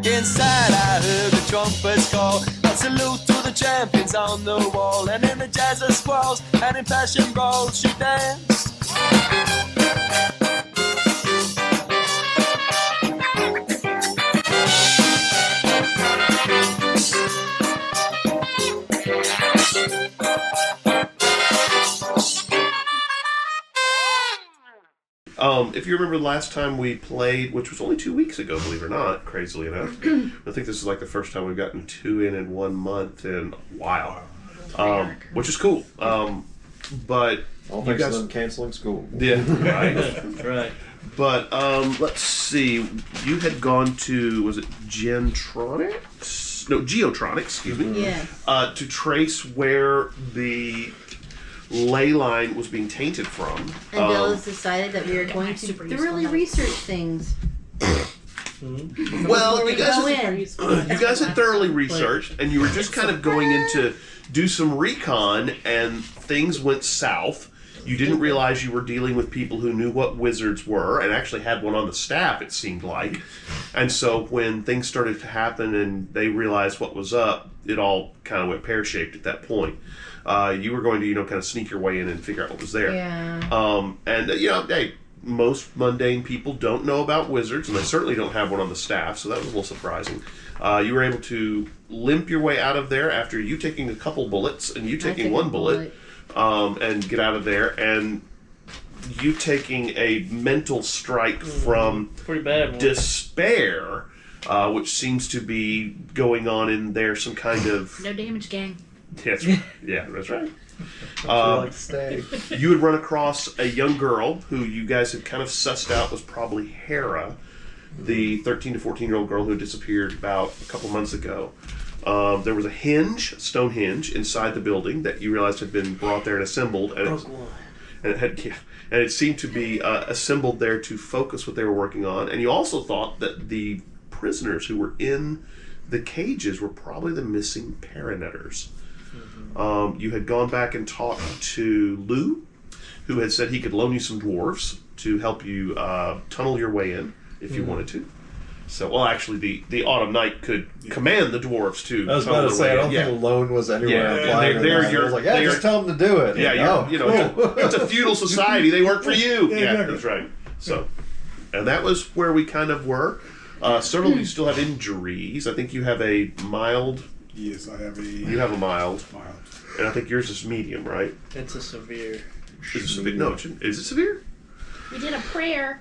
Inside I heard the trumpets call, a salute to the champions on the wall. And in the jazz of squalls and in passion brawls she danced. If you remember the last time we played, which was only 2 weeks ago, believe it or not, crazily enough, I think this is like the first time we've gotten 2 in 1 month in a while, which is cool. But all thanks to them canceling school. Yeah, right. Right. But let's see. You had gone to, was it Geotronix? No, Geotronix. Excuse me. Yeah. To trace where the ley line was being tainted from. And Bella's decided that we are going to thoroughly research things. Well, you guys had thoroughly researched, and you were just kind of going in to do some recon, and things went south. You didn't realize you were dealing with people who knew what wizards were, and actually had one on the staff, it seemed like. And so when things started to happen and they realized what was up, it all kind of went pear-shaped at that point. You were going to, kind of sneak your way in and figure out what was there. Yeah. Hey, most mundane people don't know about wizards, and they certainly don't have one on the staff, so that was a little surprising. You were able to limp your way out of there after you taking a couple bullets and you taking one bullet, and get out of there, and you taking a mental strike from pretty bad despair, which seems to be going on in there, some kind of... No damage, gang. That's, yeah, that's right. Stay. You had run across a young girl who you guys had kind of sussed out was probably Hera, the 13 to 14-year-old girl who disappeared about a couple months ago. There was a stone hinge inside the building that you realized had been brought there and assembled, and it seemed to be assembled there to focus what they were working on. And you also thought that the prisoners who were in the cages were probably the missing paranetters. You had gone back and talked to Lou, who had said he could loan you some dwarves to help you tunnel your way in if you wanted to. So, well, actually, the Autumn Knight could command the dwarves to. I was about to say, I don't think loan was anywhere applied. I was like, just tell them to do it. Yeah, it's a feudal society. They work for you. Yeah, that's right. So, and that was where we kind of were. Several of you still have injuries. I think you have a mild. Yes, I have a... You have a mild. And I think yours is medium, right? It's a severe. Is it severe? No, is it severe? We did a prayer.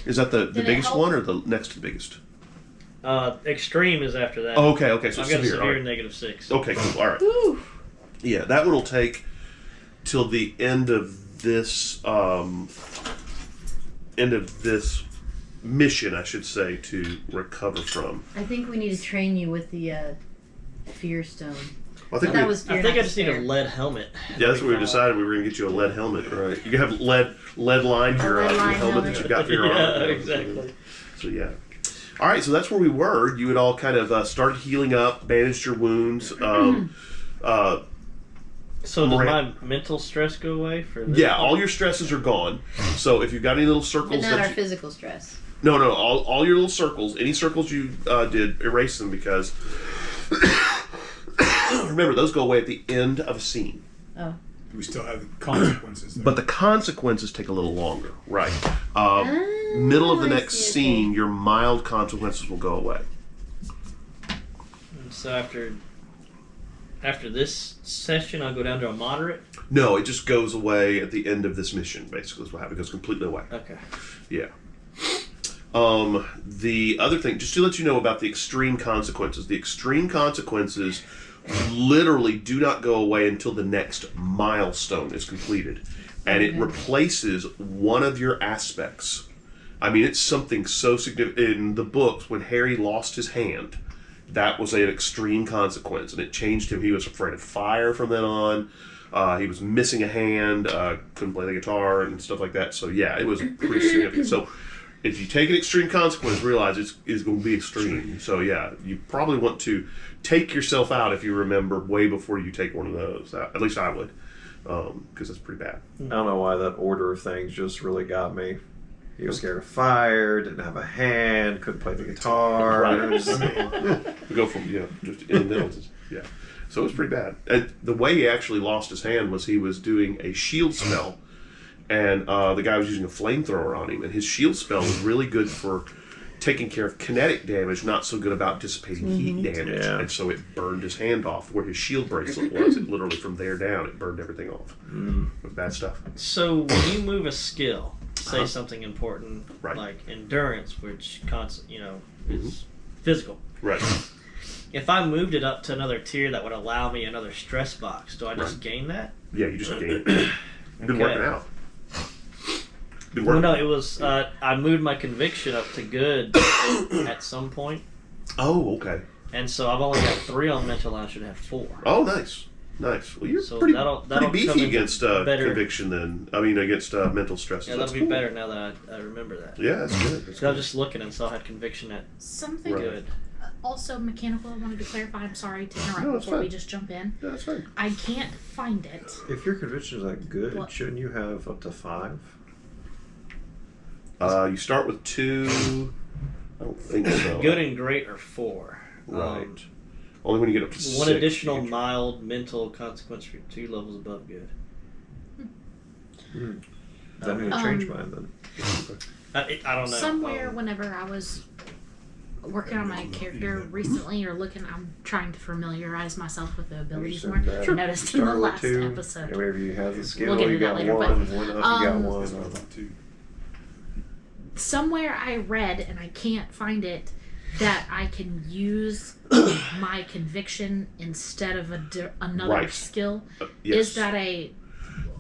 Is that the biggest one or the next to the biggest? Extreme is after that. Oh, okay, so I've got severe. a severe -6. Okay, cool. All right. Woo. Yeah, that one will take till the end of this mission, I should say, to recover from. I think we need to train you with the Fear Stone. Well, I think I just need a lead helmet. Yeah, that's what we decided. We were going to get you a lead helmet, right? You can have lead lined your helmet that you got for your arm. Yeah, exactly. So yeah. All right, so that's where we were. You had all kind of started healing up, bandaged your wounds. So does my mental stress go away for this? Yeah, all your stresses are gone. So if you've got any little circles, but not our physical stress. No, all your little circles, any circles you did, erase them because remember those go away at the end of a scene. Oh. We still have the consequences though. But the consequences take a little longer, right? Middle of the next scene, your mild consequences will go away. So after this session, I'll go down to a moderate? No, it just goes away at the end of this mission, basically, is what happens. It goes completely away. Okay. Yeah. The other thing, just to let you know about the extreme consequences. The extreme consequences literally do not go away until the next milestone is completed. And it replaces one of your aspects. I mean, it's something so significant. In the books, when Harry lost his hand, that was an extreme consequence, and it changed him. He was afraid of fire from then on. He was missing a hand, couldn't play the guitar and stuff like that. So yeah, it was pretty significant. So if you take an extreme consequence, realize it's going to be extreme. So yeah, you probably want to take yourself out, if you remember, way before you take one of those. At least I would, because that's pretty bad. I don't know why that order of things just really got me. He was scared of fire, didn't have a hand, couldn't play the guitar. Right. Just- We go from just in the middle. Yeah. So it was pretty bad. And the way he actually lost his hand was he was doing a shield spell, and the guy was using a flamethrower on him, and his shield spell was really good for taking care of kinetic damage, not so good about dissipating heat damage. Yeah. And so it burned his hand off where his shield bracelet was. It literally from there down, it burned everything off. Bad stuff. So when you move a skill, say something important, Right. like endurance, which is physical. Right. If I moved it up to another tier that would allow me another stress box, do I just Right. gain that? Yeah, you just gained it. You've been working out. Been Well, working no, out. it was I moved my conviction up to good at some point, Oh, okay. and so I've only got 3 on mental, and I should have 4. Oh, nice. Nice. Well, you're So pretty that'll pretty come beefy in against better. conviction then. I mean, against mental stress. Yeah, that'll be better now that I remember that. Yeah, that's good. That's So I was good. just looking and saw I had conviction at Something Right. good. also mechanical I wanted to clarify. I'm sorry to interrupt No, that's before we fine. just jump in. Yeah, that's fine. I can't find it. If your conviction is that good, What? shouldn't you have up to 5? You start with 2. I don't think so. Good and great are 4. Right. Only when you get up to 6. One additional you get- mild mental consequence for 2 levels above good. That may change mine then. I don't know. Somewhere, whenever I was working on my character recently or looking, I'm trying to familiarize myself with the abilities more. I noticed in the Start with last 2. episode. Whenever you have the skill, We'll get you into that got later, one. but, One up, you got one. That's what I thought too. Somewhere I read, and I can't find it, that I can use my conviction instead of another Right. skill. Yes. Is that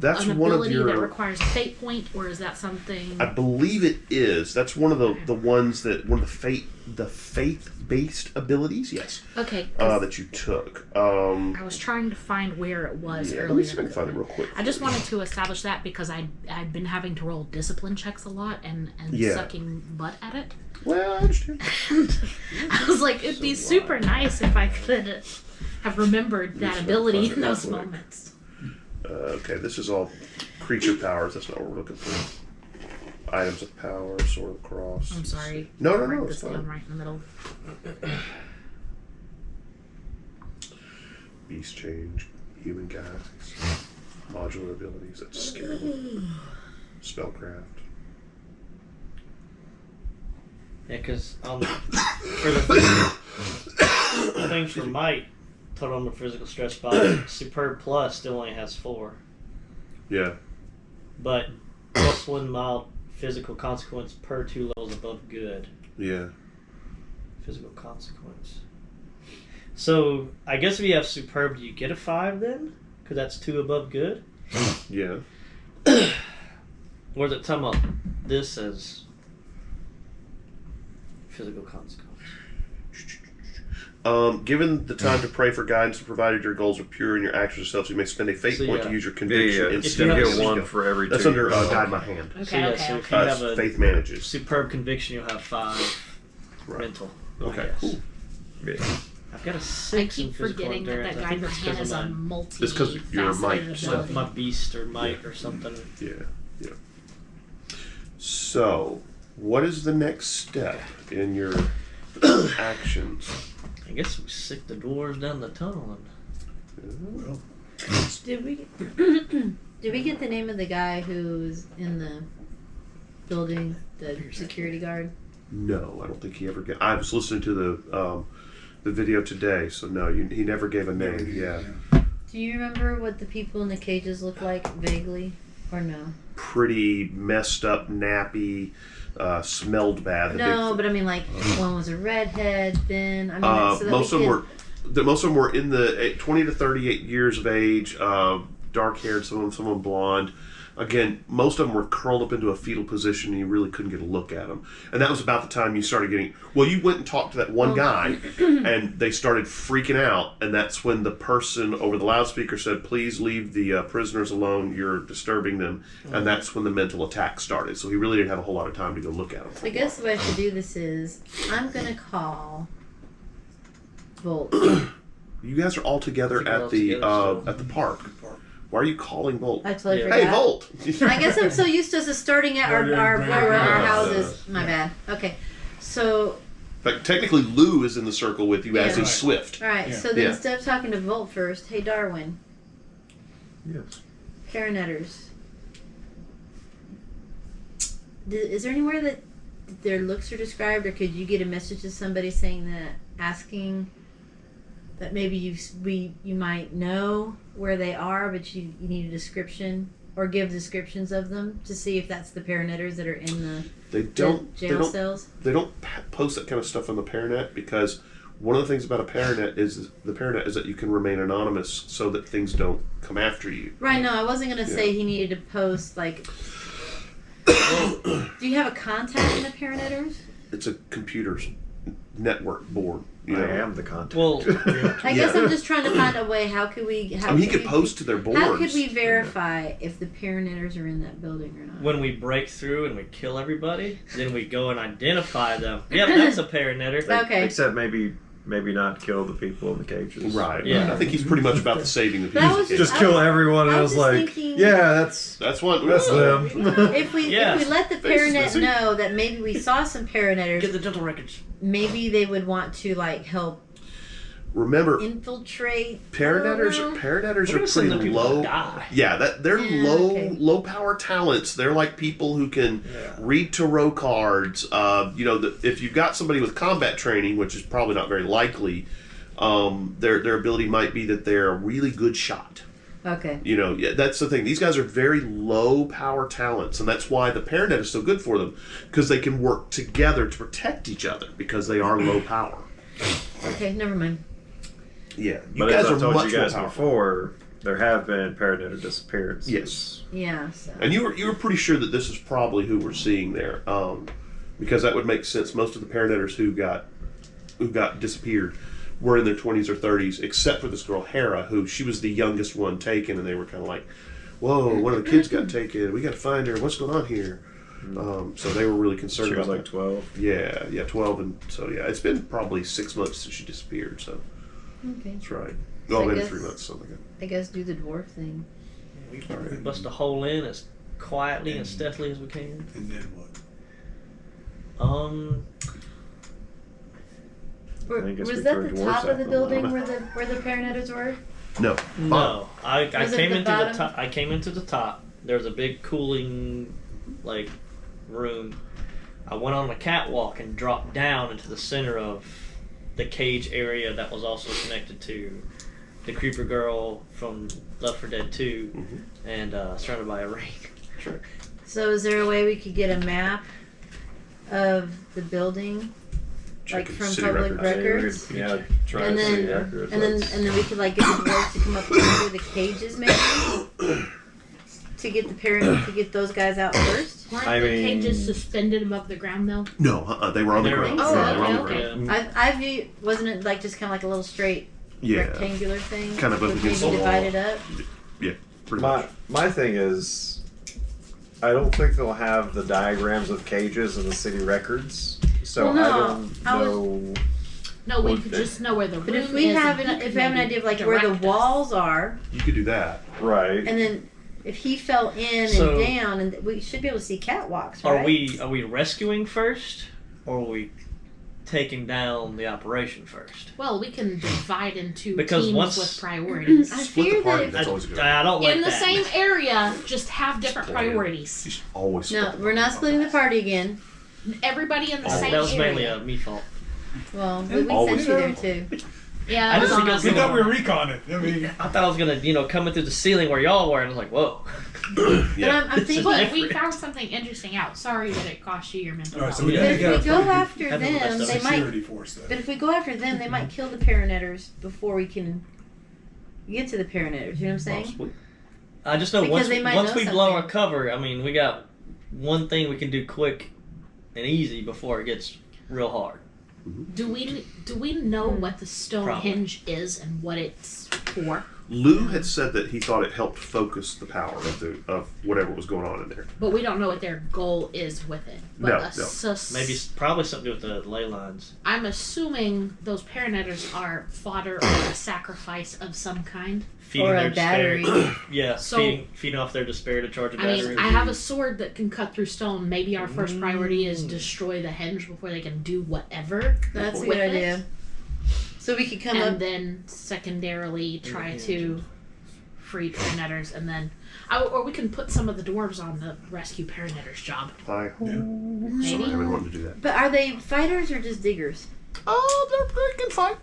That's an one of ability your. that requires a fate point, or is that something? I believe it is. That's one of the ones that one of the faith-based abilities. Yes. Okay. 'Cause That you took. I was trying to find where it was Yeah, earlier. let me see if I can find it real quick. I just wanted to establish that because I'd been having to roll discipline checks a lot and Yeah. sucking butt at it. Well, I understand. I was like, it'd be super nice if I could have remembered that ability in those moments. Okay, this is all creature powers. That's not what we're looking for. Items of power, sword of the cross. I'm sorry. No, I no, wrote no, this it's down fine. right in the middle. Beast change, human guise, modular abilities. That's scary. Spellcraft. Yeah, because for the thing for might, total number of physical stress 5, superb plus still only has 4. Yeah. But plus 1 mild physical consequence per 2 levels above good. Yeah. Physical consequence. So I guess if you have superb, do you get a 5 then? Because that's 2 above good. Yeah. Or is it talking about this as physical consequence? Given the time to pray for guidance, provided your goals are pure and your actions are self, you may spend a fate So, point yeah. to use your conviction Yeah, instead you of have get your one skill. for every That's 2. under Guide My Hand. Okay, So, yeah, okay, so if okay. you have a Faith manages. superb conviction, you'll have 5 Right. mental. Okay, I guess. cool. Yeah. I've got a 6 I in keep physical forgetting that endurance. that I guide think my that's hand 'cause is of a It's 'cause multi-faceted you're a might ability. my beast or might or something. Yeah, yeah. So, what is the next step in your actions? I guess we sick the dwarves down the tunnel. Well, Did we did we get the name of the guy who's in the building, the security guard? No, I don't think he ever get. I was listening to the video today, so no, he never gave a name. Yeah, Do you remember what the people in the cages look like vaguely, or no? pretty messed up, nappy, smelled bad. The No, big, but I mean, like one was a redhead, thin. I mean, so that most of we them could- were. Most of them were in the 20 to 38 years of age, dark haired, some of them blonde. Again, most of them were curled up into a fetal position and you really couldn't get a look at them. And that was about the time you started getting... Well, you went and talked to that one guy and they started freaking out. And that's when the person over the loudspeaker said, please leave the prisoners alone. You're disturbing them. And that's when the mental attack started. So he really didn't have a whole lot of time to go look at them. I guess the way I should do this is I'm gonna call Volt. You guys are all together Together at the still. at the park. Why are you calling Volt? I totally forgot. Hey, Volt! I guess I'm so used to us starting at our houses. My bad. Okay. So... In fact, technically Lou is in the circle with you as is Swift. Alright, so then instead of talking to Volt first, hey Darwin. Yes. Paranetters. Is there anywhere that their looks are described, or could you get a message to somebody saying that, asking that maybe you might know where they are, but you need a description, or give descriptions of them to see if that's the Paranetters that are in the jail cells? They don't post that kind of stuff on the Paranet because one of the things about a Paranet is that you can remain anonymous so that things don't come after you. Right. No, I wasn't going to say he needed to post like. Do you have a contact in the Paranetters? It's a computer's network board. You know? I am the contact. Well, I guess I'm just trying to find a way. How could we? He could post to their boards. How could we verify if the Paranetters are in that building or not? when we break through and we kill everybody, then we go and identify them. Yep, that's a Paranetter. Okay. Except maybe not kill the people in the cages. Right. Yeah. I think he's pretty much about the saving of That was people. Just kill everyone, and I was like, thinking, yeah, that's That's them. if we let the Paranet know that maybe we saw some Paranetters, Get the dental records. maybe they would want to like help Remember, infiltrate. Paranetters are pretty low. Yeah, they're low power talents. They're like people who can read tarot cards. If you've got somebody with combat training, which is probably not very likely, their ability might be that they're a really good shot. Okay. That's the thing. These guys are very low power talents, and that's why the Paranet is so good for them, because they can work together to protect each other because they are low power. Okay, never mind. Yeah, But as I told you guys before, there have been Paranetter disappearances. Yes. Yeah. So. And you were pretty sure that this is probably who we're seeing there, because that would make sense. Most of the Paranetters who got disappeared were in their 20s or 30s, except for this girl Hera, who she was the youngest one taken, and they were kind of like, "Whoa, one of the kids got taken. We got to find her. What's going on here?" So they were really concerned. She was about like 12. Yeah, 12, and so it's been probably 6 months since she disappeared. So. Okay. That's right. So Maybe 3 months, something like that. I guess do the dwarf thing. We bust a hole in as quietly and stealthily as we can. And then what? Was that the top of the building where the Paranetters were? No. No. I came into bottom? the top. I came into the top. There was a big cooling room. I went on the catwalk and dropped down into the center of the cage area that was also connected to the Creeper Girl from Left 4 Dead 2 and surrounded by a ring. Sure. So is there a way we could get a map of the building, Check from city public records? Yeah, try And to then, see records. and then we could get the dwarves to come up under the cages, maybe, to get to get those guys out first. Weren't the cages suspended above the ground though? No, they were on the ground. Oh, Yeah, they were on the okay. ground. I view, wasn't it just kind of like a little straight rectangular thing? Kind of up with against maybe the wall. divided up? Yeah, pretty much. My thing is, I don't think they'll have the diagrams of cages in the city records, so Well, no, I don't know. No, we What could the- just know where the room But is. if we have and he if could we have an maybe idea of where the direct us. walls are, You could do that. Right. and then if he fell in So- and down, and we should be able to see catwalks, right? Are we rescuing first, or are we taking down the operation first? Well, we can divide into Because teams once- with priorities. I Split fear the party. that That's always a good idea. I don't like In the that. same area, just have different Plan. priorities. You should always no, split the we're not party. splitting the party again. Everybody in the Oh, same That was area. mainly a me fault. Well, we Always sent you there too. Yeah, I that was just on think us. We thought we were reconning. I mean, I thought I was gonna, come in through the ceiling where y'all were, and I was like, whoa. But I'm thinking, But we found something interesting out. Sorry that it cost you your mental all right, so health. we but gotta if get we a go fucking after Have them them, messed up they might. security force But then. if we go after them, they might kill the Paranetters before we can get to the Paranetters. You know what I'm saying? Possibly. I just know Because they might once know we blow our something. cover, we got one thing we can do quick and easy before it gets real hard. Do we know what the Stonehenge is and what it's for? Lou had said that he thought it helped focus the power of whatever was going on in there. But we don't know what their goal is with it. But No. Maybe probably something to do with the ley lines. I'm assuming those paranetters are fodder or a sacrifice of some kind. Feeding Or their a battery. despair. Yeah, So- feeding off their despair to charge a I battery. mean, I have a sword that can cut through stone. Maybe our first priority is destroy the henge before they can do whatever. That's a with good it. idea. So we could come And up. then secondarily try to free paranetters, and then, or we can put some of the dwarves on the rescue paranetters job. I've Maybe. been wanting to do that. But are they fighters or just diggers? Oh, they can fight.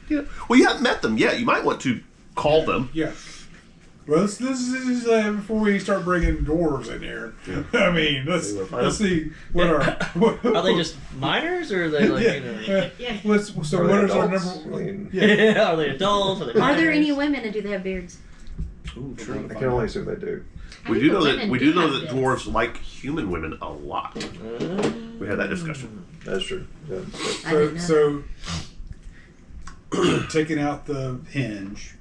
Yeah. Well, you haven't met them yet. You might want to call them. Yeah. Well, this is before we start bringing dwarves in here. I mean, let's see what Are they just miners, or are they like, yeah. you know... Yeah. So Are what they is our adults? number? I mean, Yeah. Are they adults? Are they Are there minors? any women and do they have beards? Ooh, We're true. trying I to can find only out. assume they do. We I do think know the that women do have that bits. dwarves like human women a lot. We had that discussion. That's true. Yeah. I didn't know So taking out the hinge,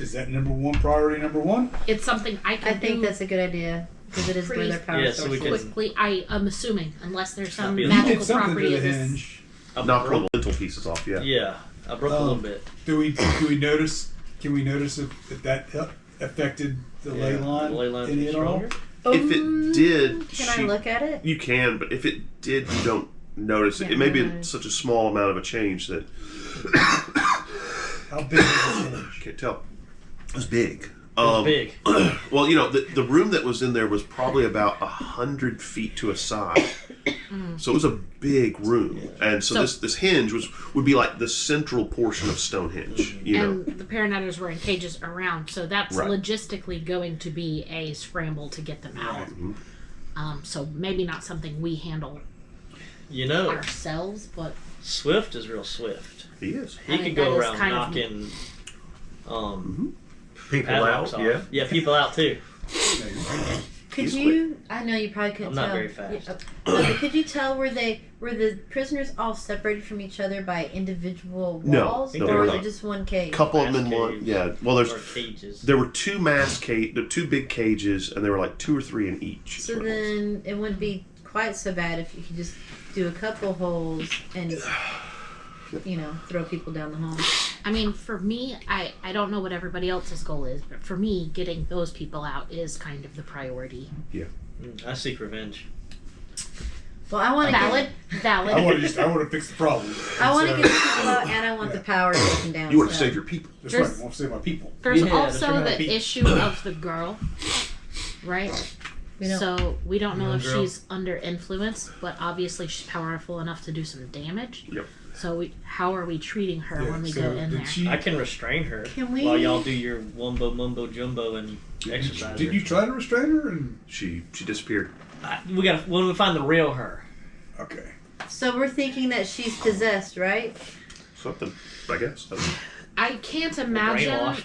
is that number one priority? Number one? It's something I can I think do that's a good idea because it is where their power Yeah, so source we is. can- quickly. I'm assuming, unless there's some You You magical did something property to of the this. hinge. I Knock broke- the lintel pieces off. Yeah. Yeah, I broke a little bit. Do we notice? Can we notice if that affected the ley Yeah, line the ley lines any are at all? stronger. If it did, Can I look at it? You can, but if it did, you don't notice it. Yeah, It may be no. such a small amount of a change that How big is the hinge? can't tell. It was big. It was big. Well, you know, the room that was in there was probably about 100 feet to a side. So it was a big room, and so, So- this hinge would be like the central portion of Stonehenge. You know, And the paranetters were in cages around, so that's Right. logistically going to be a scramble to get them out. So maybe not something we handle You know, ourselves, but Swift is real swift. he is. He I could mean, go that is around kind of- knocking People padlocks out, off. yeah. Yeah, people out too. Could He's you? I know you probably couldn't I'm tell. not very fast. Yeah, but could you tell were the prisoners all separated from each other by individual No, walls, they or were was not. it just one cage? Couple of them in Mass one. cage. Yeah. Well, Or there cages. were two big cages, and there were like 2 or 3 in each. So is what it was. then it wouldn't be quite so bad if you could just do a couple holes and throw people down the hall. I mean, for me, I don't know what everybody else's goal is, but for me, getting those people out is kind of the priority. I seek revenge. Well, I want to Valid, valid. I want to fix the problem. I want to So- get the people out, and I want the power taken down. You want to so- save your people. That's There's- right. I want to save my people. There's Yeah, that's also right. the issue of the girl, right? We don't- So we don't know Young if girl. she's under influence, but obviously she's powerful enough to do some damage. Yep. So how are we treating her when we go in did there? she- I can restrain her Can we- while y'all do your wumbo mumbo jumbo and exercise. Did you try to restrain her? And She disappeared. We gotta when we find the real her. okay. So we're thinking that she's possessed, right? Something, I guess. I can't imagine Brainwashed.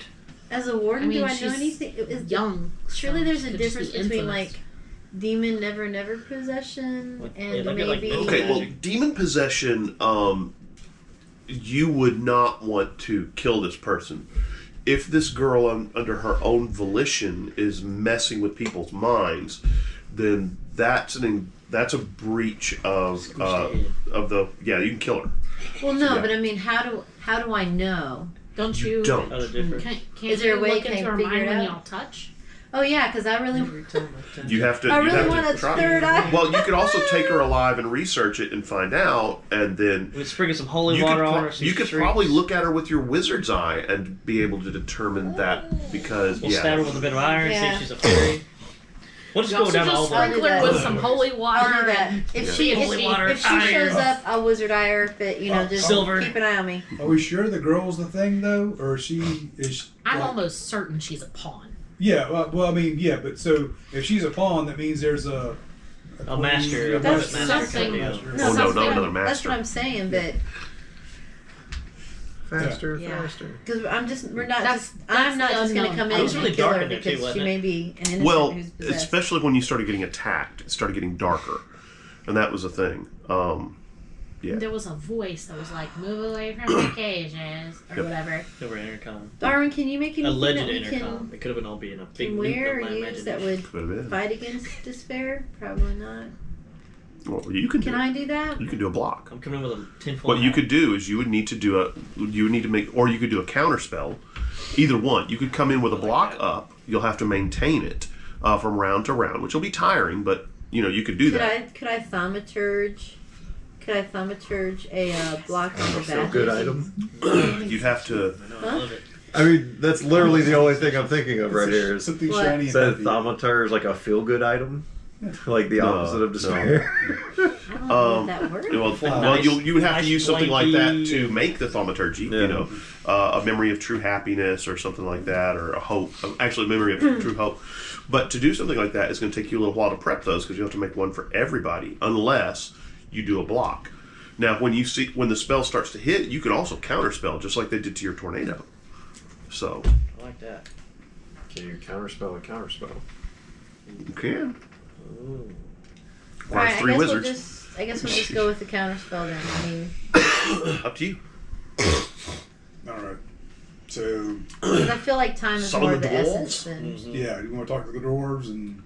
As a warden, I mean, do I know she's anything? Is young. Surely so there's she a could just difference be between influenced. like demon never possession Like, yeah, and that'd be like maybe. mental Okay, well, Magic. demon possession, you would not want to kill this person. If this girl, under her own volition, is messing with people's minds, then that's a breach of the you can kill her. Well, no, Yeah. but I mean, how do I know? Don't You you? don't. How the difference. Can't Is there a you way look can I into her figure mind it when out? y'all touch? Oh yeah, because I really, You have to. I you really have want to a try. third eye. Well, you could also take her alive and research it and find out, and then We sprinkle some holy you water could, on her. so you she could shrieks. probably look at her with your wizard's eye and be able to determine that because We'll stab her with a bit of iron. See Yeah. if she's a fairy. We'll just You go also down just all the. sprinkle her that. with some holy water. I'll do that. and- If Yeah. she Holy water, if she iron. shows up, I'll wizard eye her. But just Silver. keep an eye on me. Are we sure the girl's the thing though, or is she? I'm like- almost certain she's a pawn. Yeah. Well, I mean, yeah. But so if she's a pawn, that means there's a master, a That's master something- coming master. up. Oh, no, something- not another That's master. what I'm saying, but Faster, Yeah. faster. because we're not That's- just. I'm that's not the just going to unknown. come It in was and really kill dark her in there, too, because she wasn't may it? be an innocent Well, who's possessed. especially when you started getting attacked, it started getting darker, and that was a thing. Yeah. There was a voice that was like, "Move away from the cages," or Yep. whatever. Over intercom. Darwin, can you make anything Alleged that we intercom. It could have been all being a big can nuke wear of or my use that imagination. would Could have been. fight against despair? Probably not. Well, you can Can do. I do that? You can do a block. I'm coming in with a tinfoil What you hat. could do is you would need to make, or you could do a counter spell. Either one. You could come in with a block up. You'll have to maintain it from round to round, which will be tiring, but you could do that. Could I thaumaturge? Could I thaumaturge a block on the Feel back? good item. You'd have to. I know, I love it. I mean, that's literally the only thing I'm thinking of right here. Is Something What? shiny and that heavy. thaumaturge like a feel good item, like the opposite of despair. I don't know if that works. Well, you would have to Nice use something like that blankie. to make the thaumaturgy. Yeah. A memory of true happiness or something like that, or a hope. Actually, a memory of true hope. But to do something like that, it's going to take you a little while to prep those because you have to make one for everybody, unless you do a block. Now, when the spell starts to hit, you can also counterspell, just like they did to your tornado. So I like that. Can you counterspell a counterspell? you can. Ooh. All right, Three wizards. I guess we'll just go with the counter spell then. I mean, Up to you. All right. So, 'cause I feel like time is Summon more the the essence than. yeah, you want to talk to the dwarves, and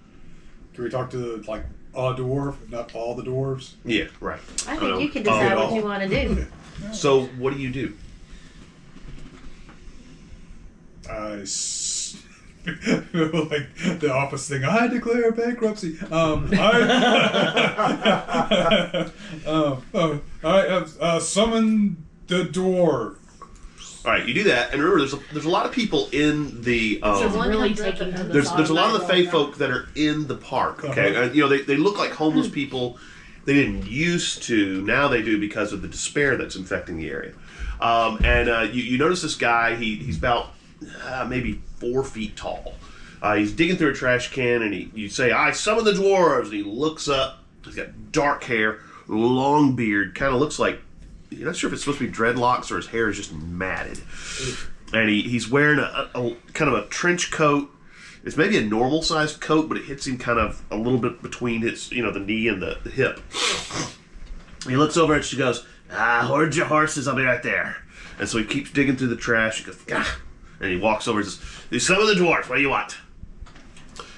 can we talk to like a dwarf, if not all the dwarves? Yeah, right. I think you can decide what you want to do. So what do you do? I feel like the office thing. I declare bankruptcy. I have summoned the dwarf. All right, you do that, and remember, there's a lot of people in the. So one really comes up taking and to the There's a lot of the side. Fey folk that are in the park. Okay, they look like homeless people. They didn't used to. Now they do because of the despair that's infecting the area. You notice this guy. He's about maybe 4 feet tall. He's digging through a trash can, and you say, "I summon the dwarves." And he looks up. He's got dark hair, long beard. Kind of looks like, you're not sure if it's supposed to be dreadlocks or his hair is just matted. And he's wearing a kind of a trench coat. It's maybe a normal sized coat, but it hits him kind of a little bit between his, the knee and the hip. He looks over and she goes, "Hoard your horses, I'll be right there." And so he keeps digging through the trash. He goes, "Gah." And he walks over and says, "Some of the dwarves, what do you want?"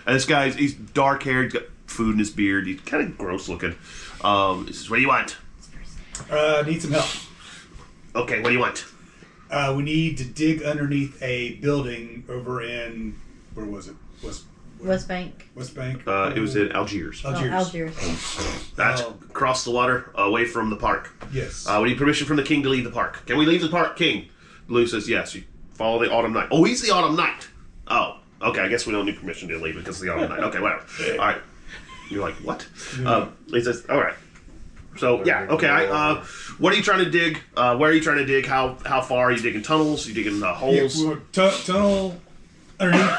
And this guy, he's dark haired, he's got food in his beard, he's kind of gross looking. He says, "What do you want?" Need some help. "Okay, what do you want?" We need to dig underneath a building over in, where was it? West Bank. West Bank? It was in Algiers. Algiers. Oh, Algiers. That's Oh. across the water, away from the park. Yes. We need permission from the king to leave the park. Can we leave the park, king? Blue says, "Yes." You follow the Autumn Knight. Oh, he's the Autumn Knight. Oh, okay. I guess we don't need permission to leave because of the Autumn Knight. Okay, whatever. All right. You're like, what? He says, "All right." So yeah, okay. What are you trying to dig? Where are you trying to dig? How far are you digging tunnels? Are you digging holes? Yeah, we want tunnel underneath.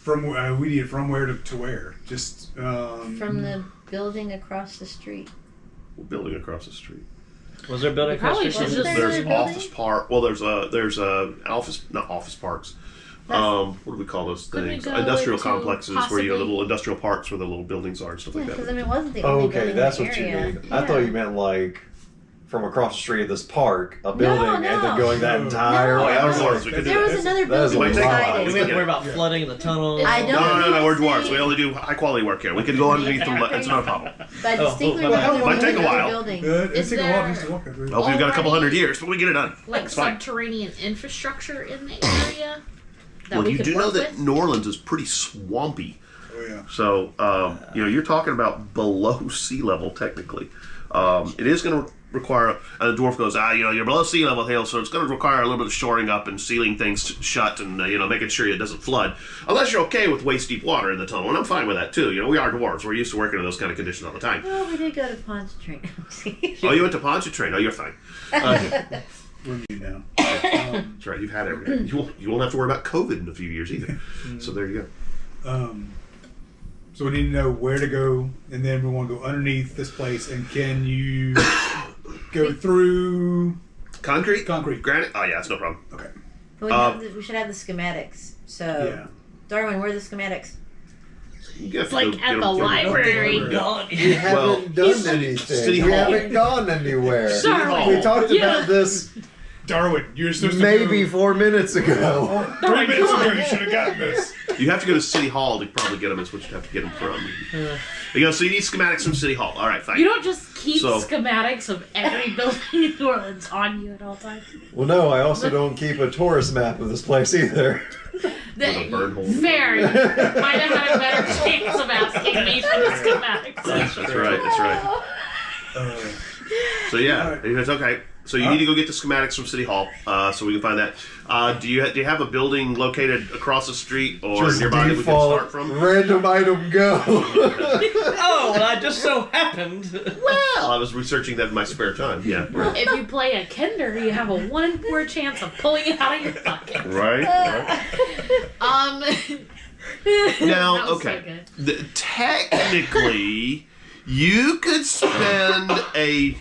We need it from where to where? Just From the building across the street. We're building across the street. Was there a building across the Probably street? should Wasn't just- there There's another building? office park. Well, there's office, not office parks. What do we call those Could we things? go Industrial into complexes where possibly- little industrial parks where the little buildings are and stuff Yeah, like because that. it wasn't the only building Okay, in that's the what you area. mean. I thought you meant like from across the street of this park, a building, and no. then going that entire No, way. yeah, I was we're like, dwarves. We could do There that. was another That is building a Might take a lot. while. We have to worry about flooding the tunnels. I don't No, we're dwarves. think- We only do high quality work here. We could go underneath the. It's not a problem. But I distinctly Oh, remember there might was take a another while. building. it Is takes a while there- just to walk through. Hope we've got a couple Already- hundred years, but we get it done. Like It's fine. subterranean infrastructure in the area that Well, we you could do know work that with? New Orleans is pretty swampy. Oh yeah. So, you're talking about below sea level, technically. It is going to require, and the dwarf goes, you're below sea level, Hale, so it's going to require a little bit of shoring up and sealing things shut and, making sure it doesn't flood. Unless you're okay with waist-deep water in the tunnel, and I'm fine with that, too. We are dwarves. We're used to working in those kind of conditions all the time. Well, we did go to Pontchartrain. Oh, you went to Pontchartrain. Oh, you're fine. We're new now. That's right. You've had everything. You won't have to worry about COVID in a few years, either. So there you go. So we need to know where to go, and then we want to go underneath this place. And can you go through Concrete? concrete? Granite? Oh, yeah, it's no problem. Okay. we should have the schematics. So, Yeah. Darwin, where are the schematics? It's like at the library. We haven't done anything. City We Hall. haven't gone anywhere. Darwin. We talked about this Darwin, you're supposed to maybe go, 4 minutes ago. 3 minutes ago, you should have gotten this. You have to go to City Hall to probably get them. Is what you have to get them from. So you need schematics from City Hall. All right, fine. You don't just keep So- schematics of every building in New Orleans on you at all times. Well, no, I also don't keep a tourist map of this place either. a burn hole. Fair. You might have had a better chance of asking me for the schematics. That's right. That's right. So yeah, it's okay. So you need to go get the schematics from City Hall, so we can find that. Do you have a building located across the street or Just nearby that we can default, start from? random item go. Oh, well, I just so happened. Well, I was researching that in my spare time. Yeah. If you play a Kinder, you have a 1 in 4 chance of pulling it out of your pocket. Right. Um. Now, that was okay. So good. Technically, you could spend a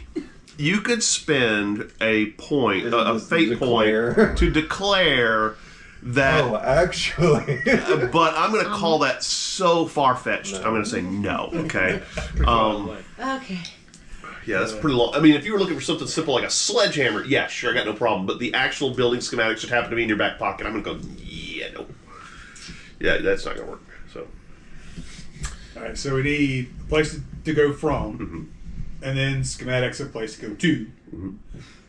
point, a fate point, to declare that. Oh, actually. But I'm going to call that so far-fetched. I'm going to say no. Okay. Okay. Yeah, that's pretty long. I mean, if you were looking for something simple like a sledgehammer, yeah, sure, I got no problem. But the actual building schematics should happen to be in your back pocket. I'm going to go, yeah, no. Yeah, that's not going to work. So. All right, so we need a place to go from, and then schematics, a place to go to.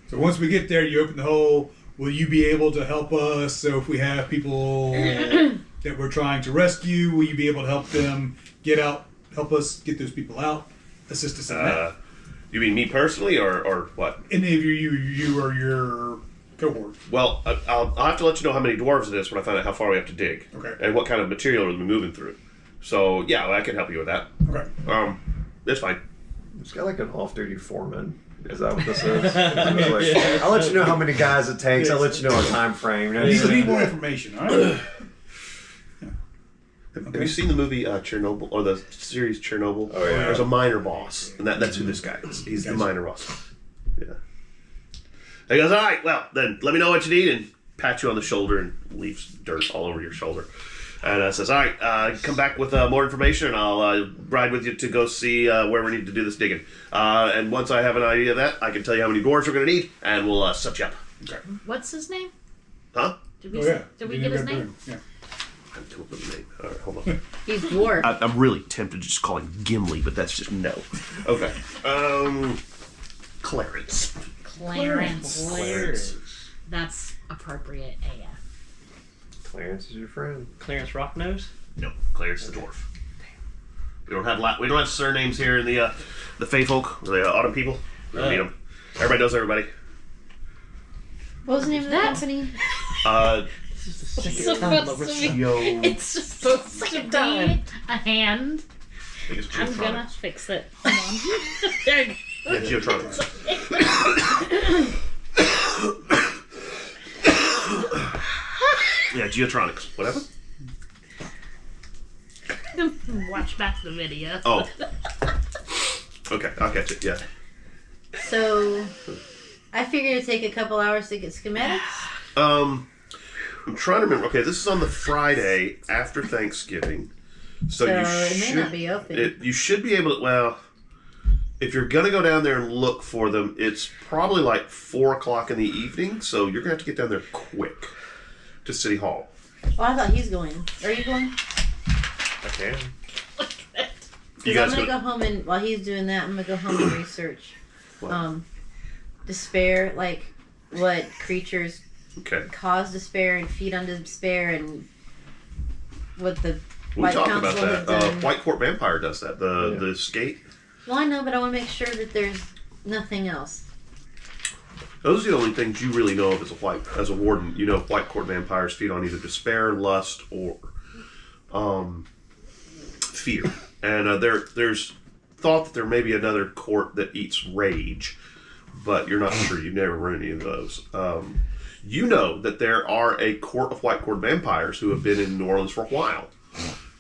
So once we get there, you open the hole. Will you be able to help us? So if we have people that we're trying to rescue, will you be able to help them get out, help us get those people out, assist us in that? You mean me personally, or what? Any of you or your cohort? Well, I'll have to let you know how many dwarves it is when I find out how far we have to dig. Okay. And what kind of material we're moving through. So, yeah, well, I can help you with that. Okay. That's fine. It's got like an off-duty foreman. Is that what this is? I'll let you know how many guys it takes. I'll let you know our time frame. You need more information, all right? Have you seen the movie Chernobyl, or the series Chernobyl? Oh, yeah. There's a minor boss, and that's who this guy is. He's the minor boss. Yeah. He goes, all right, well, then let me know what you need, and pat you on the shoulder and leaves dirt all over your shoulder. And says, all right, come back with more information, and I'll ride with you to go see where we need to do this digging. And once I have an idea of that, I can tell you how many dwarves we're going to need, and we'll set you up. Okay. What's his name? Huh? Did we, Oh, yeah. did we get his name? Yeah. I haven't come up with a name. All right, hold on. He's dwarf. I'm really tempted to just call him Gimli, but that's just no. Okay. Clarence. Clarence. That's appropriate AF. Clarence is your friend. Clarence Rocknose? No, Clarence the dwarf. We don't have surnames here in the Fey folk, the Autumn people. We don't need them. Everybody knows everybody. What was the name of the company? This is the It's second time supposed over to be, Yo. it's supposed to be a hand. I think it's I'm gonna Geotronix. fix it. Hold on. There you go. Yeah, Geotronix. Yeah, Geotronix. Whatever. Watch back the video. Oh. Okay, I'll catch it. Yeah. So, I figured it'd take a couple hours to get schematics. I'm trying to remember. Okay, this is on the Friday after Thanksgiving, so you it should may not be open. you should be able to. Well, if you're gonna go down there and look for them, it's probably like 4:00 in the evening. So you're gonna have to get down there quick to City Hall. Oh, I thought he's going. Are you going? I can. You Because guys I'm gonna go. go home and while he's doing that, I'm gonna go home and research despair, like what creatures Okay. cause despair and feed on despair, and what the We White talked about Council that. has done. White Court Vampire does that. The skate. Well, I know, but I want to make sure that there's nothing else. Those are the only things you really know of as a warden. You know, White Court vampires feed on either despair, lust, or fear. And there's thought that there may be another court that eats rage, but you're not sure. You've never run any of those. You know that there are a court of White Court vampires who have been in New Orleans for a while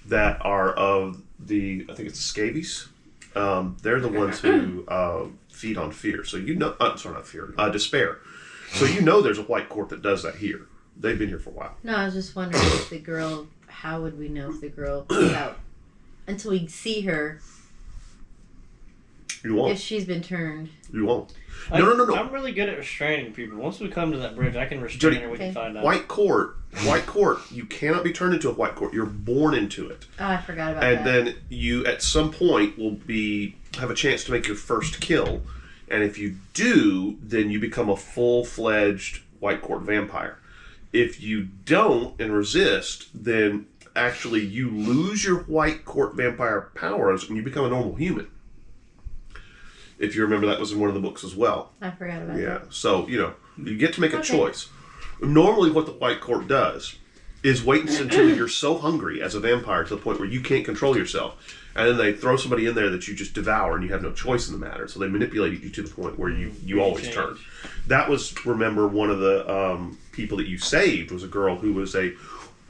that are of the, I think it's the scabies. They're the ones who feed on fear. So you know, sorry, not fear, despair. So you know there's a White Court that does that here. They've been here for a while. No, I was just wondering if the girl. How would we know if the girl put out until we see her You won't. if she's been turned. You won't. No. I'm really good at restraining people. Once we come to that bridge, I can restrain Jody, her. We can find out. White court. You cannot be turned into a white court. You're born into it. Oh, I forgot about And that. then you, at some point, will have a chance to make your first kill. And if you do, then you become a full-fledged white court vampire. If you don't and resist, then actually you lose your white court vampire powers and you become a normal human. If you remember, that was in one of the books as well. I forgot about Yeah. that. So, you get to make a Okay. choice. Normally what the white court does is wait until you're so hungry as a vampire to the point where you can't control yourself. And then they throw somebody in there that you just devour and you have no choice in the matter. So they manipulate you to the point where you always change. turn. That was, remember, one of the people that you saved was a girl who was a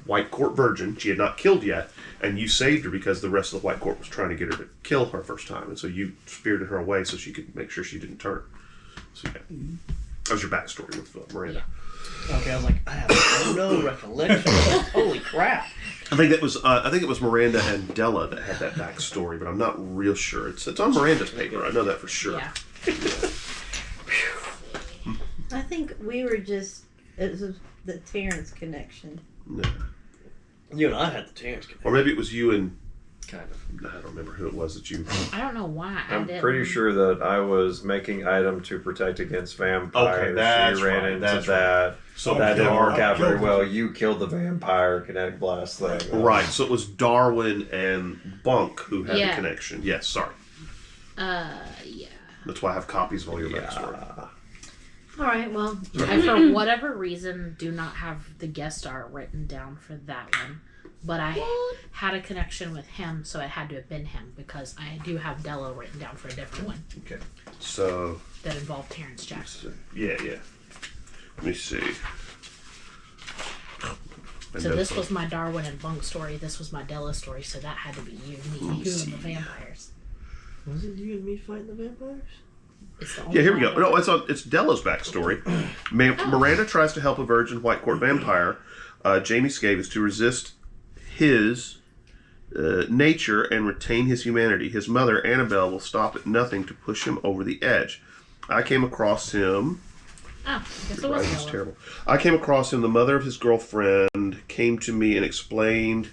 white court virgin. She had not killed yet. And you saved her because the rest of the white court was trying to get her to kill her first time. And so you spirited her away so she could make sure she didn't turn. So yeah. That was your backstory with Miranda. Okay, I was like, I have no recollection. Holy crap! I think it was Miranda and Della that had that backstory, but I'm not real sure. It's on Miranda's paper. I know that for sure. Yeah. I think we were just... It was the Terrence connection. No. You and I had the chance. Or maybe it was you and... Kind of. I don't remember who it was that you... I don't know why. I I'm didn't. pretty sure that I was making item to protect against vampires. Okay, that's she ran right, into that's that. So that didn't work out very killed well. You killed the vampire kinetic blast thing. Right, so it was Darwin and Bunk who had the Yeah. connection. Yes, sorry. Yeah. That's why I have copies of all your backstory. All right, well, I, for whatever reason, do not have the guest art written down for that one. But I had a connection with him, so it had to have been him because I do have Dello written down for a different one Okay. So, that involved Terrence Jackson. yeah. Let me see. So this was my Darwin and Bunk story. This was my Della story. So that had to be you, me, you, and the vampires. Was it you and me fighting the vampires? It's the only Yeah, here we one go. I No, it's Della's backstory. Miranda tries to help a virgin white court vampire, Jamie Scaves, to resist his nature and retain his humanity. His mother, Annabelle, will stop at nothing to push him over the edge. I came across him... Oh, I guess it was Writing's Della. terrible. I came across him. The mother of his girlfriend came to me and explained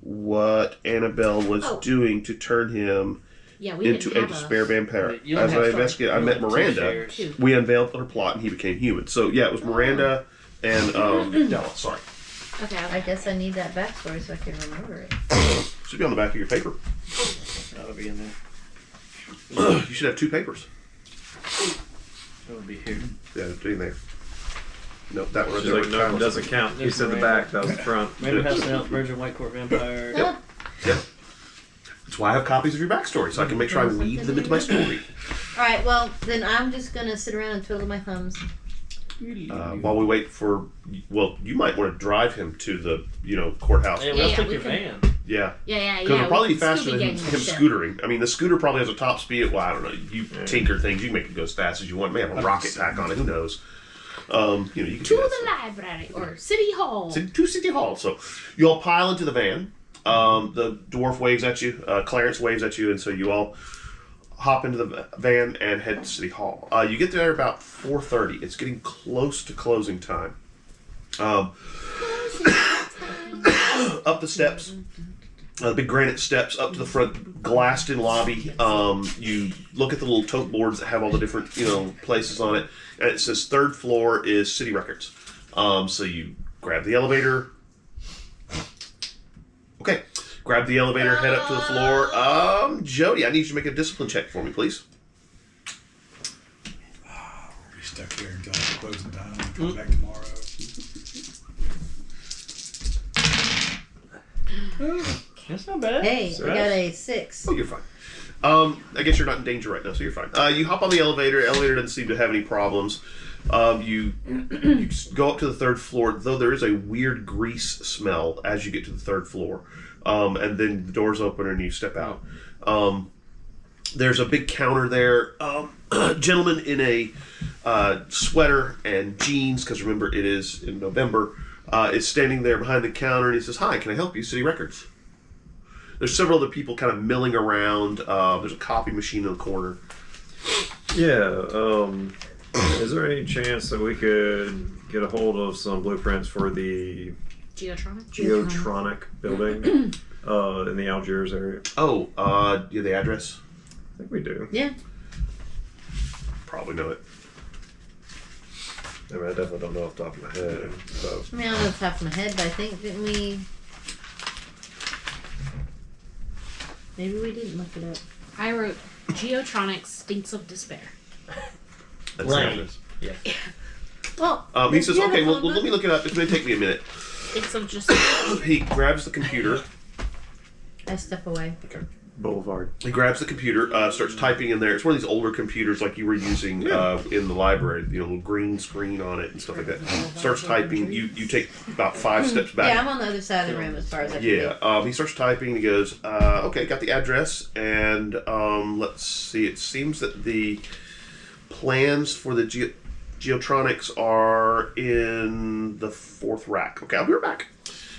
what Annabelle was doing to turn him Yeah, we into didn't a have despair vampire. Wait, you don't As have I to- investigated, I you met have two Miranda. shares. Two. We unveiled her plot, and he became human. So yeah, it was Miranda and Della. Sorry, Okay, I guess I need that backstory so I can remember it. should be on the back of your paper. That would be in there. You should have two papers. That would be here. Yeah, it's in there. No, that one. She's like, no, it doesn't count. You said the back, that was the front. Maybe House and Elf, Virgin White Court Vampire. Yep. Yep. That's why I have copies of your backstory, so I can make sure I weave them into my story. All right, well, then I'm just going to sit around and twiddle my thumbs. While we wait for, well, you might want to drive him to the, courthouse. Hey, Yeah, let's yeah, take we your can- van. Yeah. Yeah. Because it'll probably be we faster Scooby than Gang him and shit. scootering. I mean, the scooter probably has a top speed. Well, I don't know. You tinker things. You can make it go as fast as you want. May have a rocket pack on it. Who knows? You can To do that the library or City Hall. to City Hall. So you all pile into the van. The dwarf waves at you. Clarence waves at you, and so you all hop into the van and head to City Hall. You get there about 4:30. It's getting close to closing time. Up the steps. The big granite steps up to the front, glassed-in lobby. You look at the little tote boards that have all the different, places on it, and it says third floor is City Records. So you grab the elevator. Okay, grab the elevator, head up to the floor. Jody, I need you to make a discipline check for me, please. We'll be stuck here until closing time and come back tomorrow. That's not bad. Hey, I got a 6. Oh, you're fine. I guess you're not in danger right now, so you're fine. You hop on the elevator. The elevator doesn't seem to have any problems. You go up to the third floor, though there is a weird grease smell as you get to the third floor. And then the doors open and you step out. There's a big counter there. A gentleman in a sweater and jeans, because remember it is in November, is standing there behind the counter and he says, "Hi, can I help you? City Records." There's several other people kind of milling around. There's a copy machine in the corner. Yeah. Is there any chance that we could get a hold of some blueprints for the Geotronix building in the Algiers area? Oh, yeah, the address? I think we do. Yeah. Probably know it. I mean, I definitely don't know off the top of my head. So. I mean, I don't know off the top of my head, but I think, didn't we... Maybe we didn't look it up. I wrote Geotronix stinks of despair. That's Lame. the address. Yeah. Well, He says, you have okay, a well, phone let me look it up. It's going to take me a minute. Stinks of just. He grabs the computer. I step away. Boulevard. He grabs the computer, starts typing in there. It's one of these older computers like you were using in the library, little green screen on it and stuff like that. Starts typing. You take about 5 steps back. Yeah, I'm on the other side of the room as far as I can Yeah, he starts typing. He goes, okay, got the address, and let's see. It seems that the plans for the Geotronix are in the 4th rack. Okay, I'll be right back.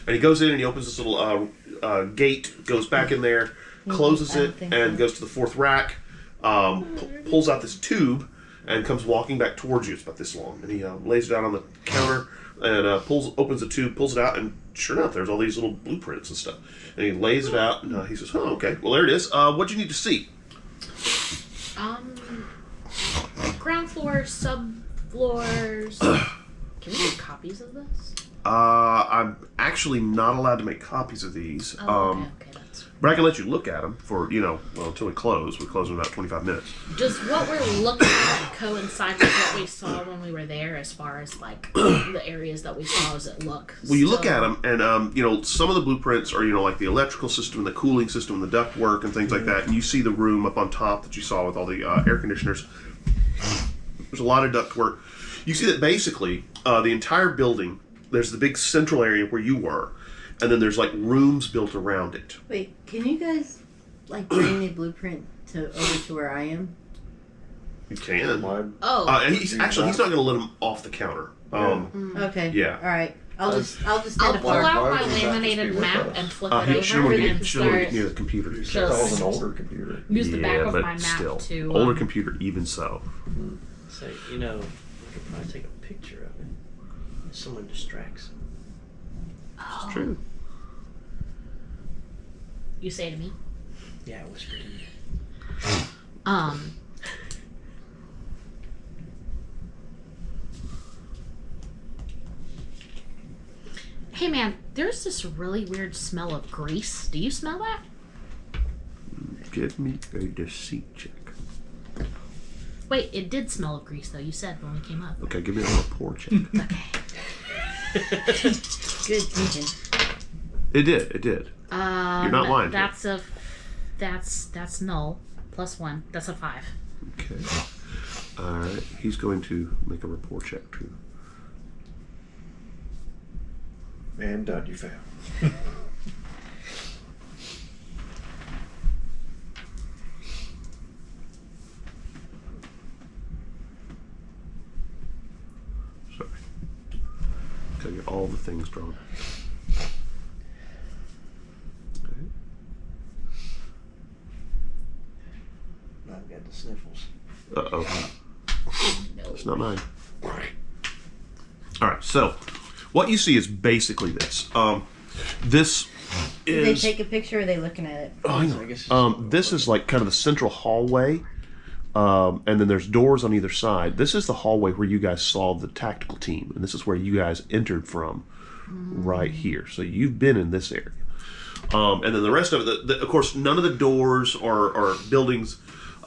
And he goes in and he opens this little gate, goes back in there, closes it, and goes to the 4th rack, pulls out this tube, and comes walking back towards you. It's about this long. And he lays it out on the counter and opens the tube, pulls it out, and sure enough, there's all these little blueprints and stuff. And he lays it out, and he says, oh, okay, well, there it is. What do you need to see? Ground floor, subfloors. Can we get copies of this? I'm actually not allowed to make copies of these. Okay, that's. But I can let you look at them for, until we close. We close in about 25 minutes. Does what we're looking at coincide with what we saw when we were there, as far as like the areas that we saw? Does it look? Well, you look at them, and some of the blueprints are, like the electrical system, the cooling system, the duct work, and things like that. And you see the room up on top that you saw with all the air conditioners. There's a lot of duct work. You see that basically the entire building. There's the big central area where you were, and then there's like rooms built around it. Wait, can you guys bring the blueprint over to where I am? You can. Oh. And he's not going to let him off the counter. Okay. Yeah. All right. I'll just I'll stand pull apart. out my Why would that just be laminated with map us? and flip He it shouldn't over want to and get start near the computer. Just- That was an older computer. use the back of but my map still, to older computer, even so. So, we could probably take a picture of it. If someone distracts him. It's true. You say to me. Yeah, I whispered in there. Hey man, there's this really weird smell of grease. Do you smell that? Give me a deceit check. Wait, it did smell of grease though. You said when we came up. Okay, give me a rapport check. Okay. Good thinking. It did. You're not lying. That's null. +1. That's a 5. Okay. Alright, he's going to make a rapport check too. And done, you fail. Sorry. Gotta get all the things drawn. Okay. I've got the sniffles. Uh-oh. It's not mine. Alright, so what you see is basically this. This Did they is... take a picture or are they looking at it? Oh, hang So I on. guess This is like kind of the central hallway, and then there's doors on either side. This is the hallway where you guys saw the tactical team, and this is where you guys entered from, right here. So you've been in this area, and then the rest of it. Of course, none of the doors or buildings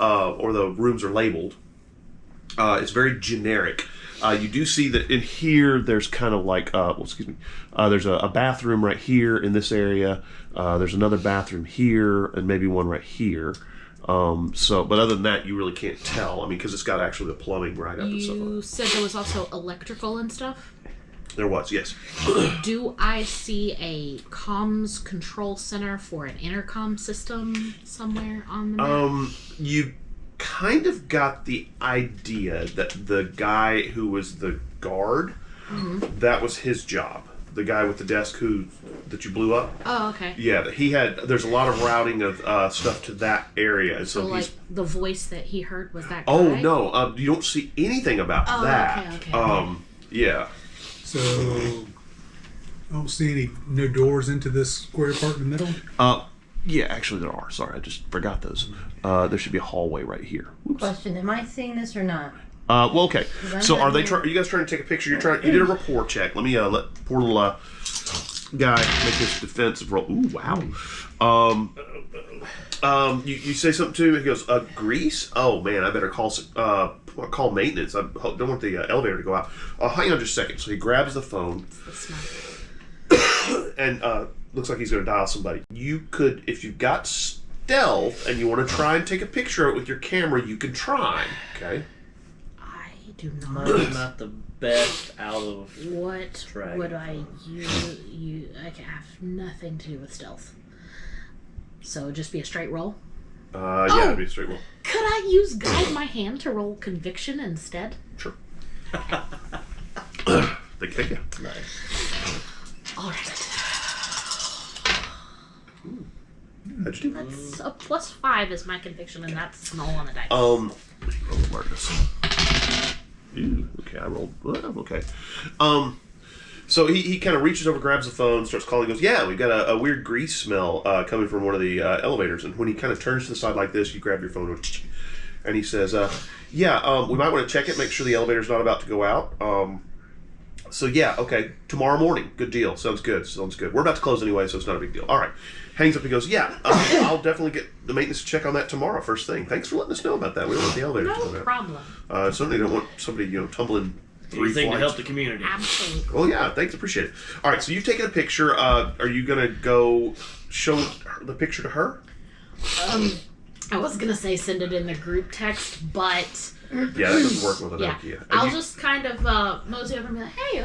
or the rooms are labeled. It's very generic. You do see that in here there's kind of like, there's a bathroom right here in this area. There's another bathroom here and maybe one right here. But other than that, you really can't tell. I mean, because it's got actually the plumbing right up and stuff. You said there was also electrical and stuff. There was, yes. Do I see a comms control center for an intercom system somewhere on the map? You kind of got the idea that the guy who was the guard, that was his job. the guy with the desk that you blew up. Oh, okay. Yeah, there's a lot of routing of stuff to that area. And So, he's, like, the voice that he heard was that guy? oh, no, you don't see anything about that. Okay. Yeah. So I don't see no doors into this square part in the middle. Yeah, actually there are. Sorry, I just forgot those. There should be a hallway right here. Oops. Question: am I seeing this or not? Well, okay. So not are you guys trying to take a picture? You did a rapport check. Let me let poor little guy make his defensive roll. Ooh, wow. You say something to him. He goes, grease? Oh man, I better call maintenance. I don't want the elevator to go out. Hang on just a second. So he grabs the phone and looks like he's going to dial somebody. You could, if you've got stealth and you want to try and take a picture of it with your camera, you can try. Okay. I do not. Mine's not the best out of. What Dragon would I use? I have nothing to do with stealth. So just be a straight roll? Yeah, it'd be a straight roll. Could I use guide my hand to roll conviction instead? Sure. They kick you. Nice. Alright. How'd you do? That's a +5 is my conviction, and that's small on the dice. Roll alertness. Ooh, okay, I rolled. Well, okay. So he kind of reaches over, grabs the phone, starts calling, goes, yeah, we've got a weird grease smell coming from one of the elevators. And when he kind of turns to the side like this, you grab your phone and he says, yeah, we might want to check it, make sure the elevator's not about to go out. So yeah, okay, tomorrow morning. Good deal. Sounds good. We're about to close anyway, so it's not a big deal. All right. Hangs up and goes, yeah, I'll definitely get the maintenance to check on that tomorrow, first thing. Thanks for letting us know about that. We don't want the elevators to go No out. problem. Certainly don't want somebody, tumbling 3 Anything to flights. help the community. Absolutely. Oh yeah, thanks, appreciate it. All right, so you've taken a picture. Are you gonna go show the picture to her? I was gonna say send it in the group text, but Yeah, that doesn't work with an yeah, Nokia. I'll just kind of mosey over and be like, "Hey,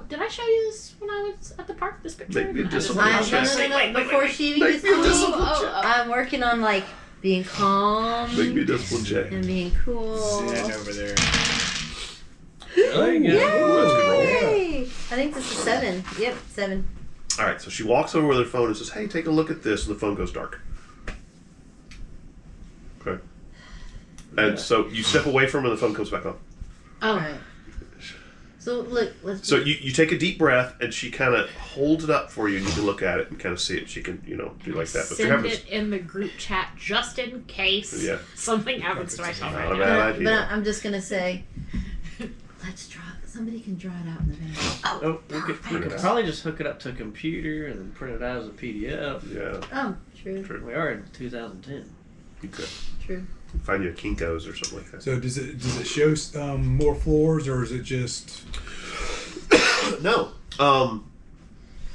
did I show you this when I was at the park? This picture?" Make me a And I just- discipline check. No. Before she even gets Make me a home, discipline check. I'm working on like being calm Make me a discipline check. and being cool. Sitting over there. There you go. Ooh, that's a good roll. Yay! I think this is 7. Yep, 7. All right, so she walks over with her phone and says, "Hey, take a look at this," and the phone goes dark. Okay. And so you step away from her, and the phone comes back on. Oh, Alright. So look, let's So you take a deep breath, and she kind of holds it up for you, and you can look at it and kind of see it. She can, do like that. But you're send having it in the group chat just in case Yeah. something happens to my phone not right a now. bad idea. But I'm just gonna say, let's draw. Somebody can draw it out in the van. Oh, we could probably just hook it up to a computer and then print it out as a PDF. Yeah, Oh, true. True. We are in 2010. you could True. find you a Kinko's or something like that. So does it show more floors, or is it just? No.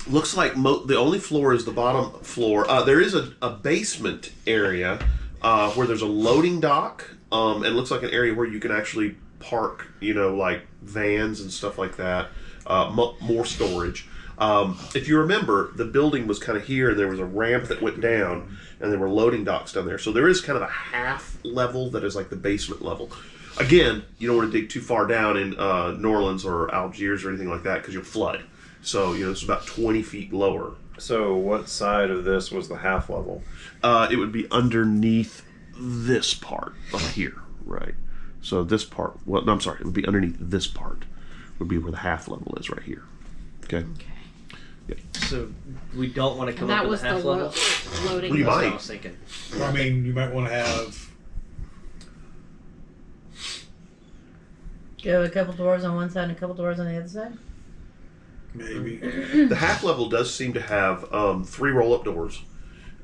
Looks like the only floor is the bottom floor. There is a basement area where there's a loading dock, and it looks like an area where you can actually park, like vans and stuff like that. More storage. If you remember, the building was kind of here, and there was a ramp that went down, and there were loading docks down there. So there is kind of a half level that is like the basement level. Again, you don't want to dig too far down in New Orleans or Algiers or anything like that because you'll flood. So, it's about 20 feet lower. So what side of this was the half level? It would be underneath this part up here, right? So this part, no, I'm sorry, it would be underneath this part, would be where the half level is right here. Okay? Okay. So we don't want to come That up to was the half the level. loading. Well, you That's what might. I was thinking. I mean, you might want to have. Go a couple doors on one side and a couple doors on the other side. Maybe. The half level does seem to have 3 roll-up doors,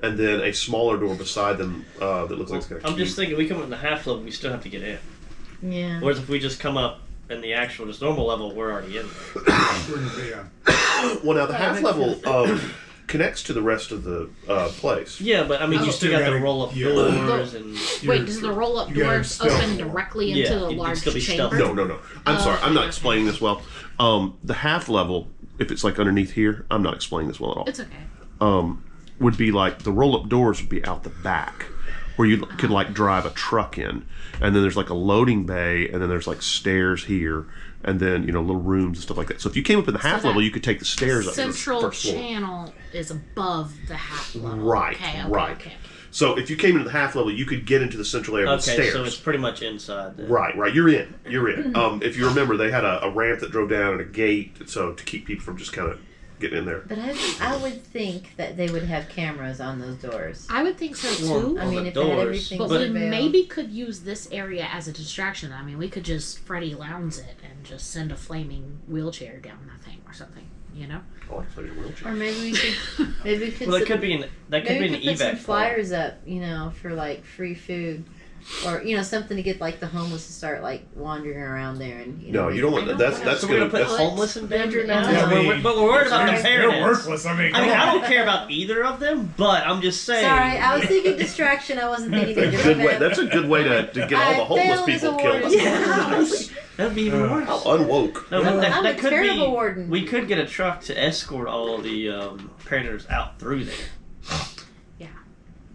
and then a smaller door beside them that looks like it's going to I'm just thinking, we come up in the half level, we still have to get in. Yeah. Whereas if we just come up in the actual, just normal level, we're already in there. Yeah. Well, now the half level connects to the rest of the place. Yeah, but I mean, Oh. you still got the Still roll up gotta- yeah. doors and. Wait, does the roll-up you gotta doors stealth open roll. directly Yeah, into the you'd large still be chamber? stealth. No. I'm sorry. I'm not explaining this well. The half level, if it's like underneath here, I'm not explaining this well at all. It's okay. Would be like the roll-up doors would be out the back, where you could like drive a truck in, and then there's like a loading bay, and then there's like stairs here, and then little rooms and stuff like that. So if you came up in the half level, you could take the stairs up to the Central first floor. channel is above the half level. Right, right. Okay. So if you came into the half level, you could get into the central area with stairs. So it's pretty much inside then. Right. You're in. If you remember, they had a ramp that drove down and a gate, so to keep people from just kind of getting in there. But I would think that they would have cameras on those doors. I would think so too. I mean, if doors, they had everything But we surveilled. maybe could use this area as a distraction. I mean, we could just Freddy Lounge it and just send a flaming wheelchair down that thing or something. Oh, so your wheelchair. Or maybe we could. Well, that could be an put some evac flyers up, for like free food, or something to get like the homeless to start like wandering around there and No, you don't want that. That's So we're good. gonna put homeless in danger now. Yeah, I mean, but we're worried about the They're parents. worthless. I mean, I don't care about either of them, but I'm just saying. Sorry, I was thinking distraction. I wasn't thinking danger. That's a good way to get all the homeless failed as people a killed. warden. Yeah. That'd be even worse. How unwoke. No, I'm that a could terrible be. warden. We could get a truck to escort all of the predators out through there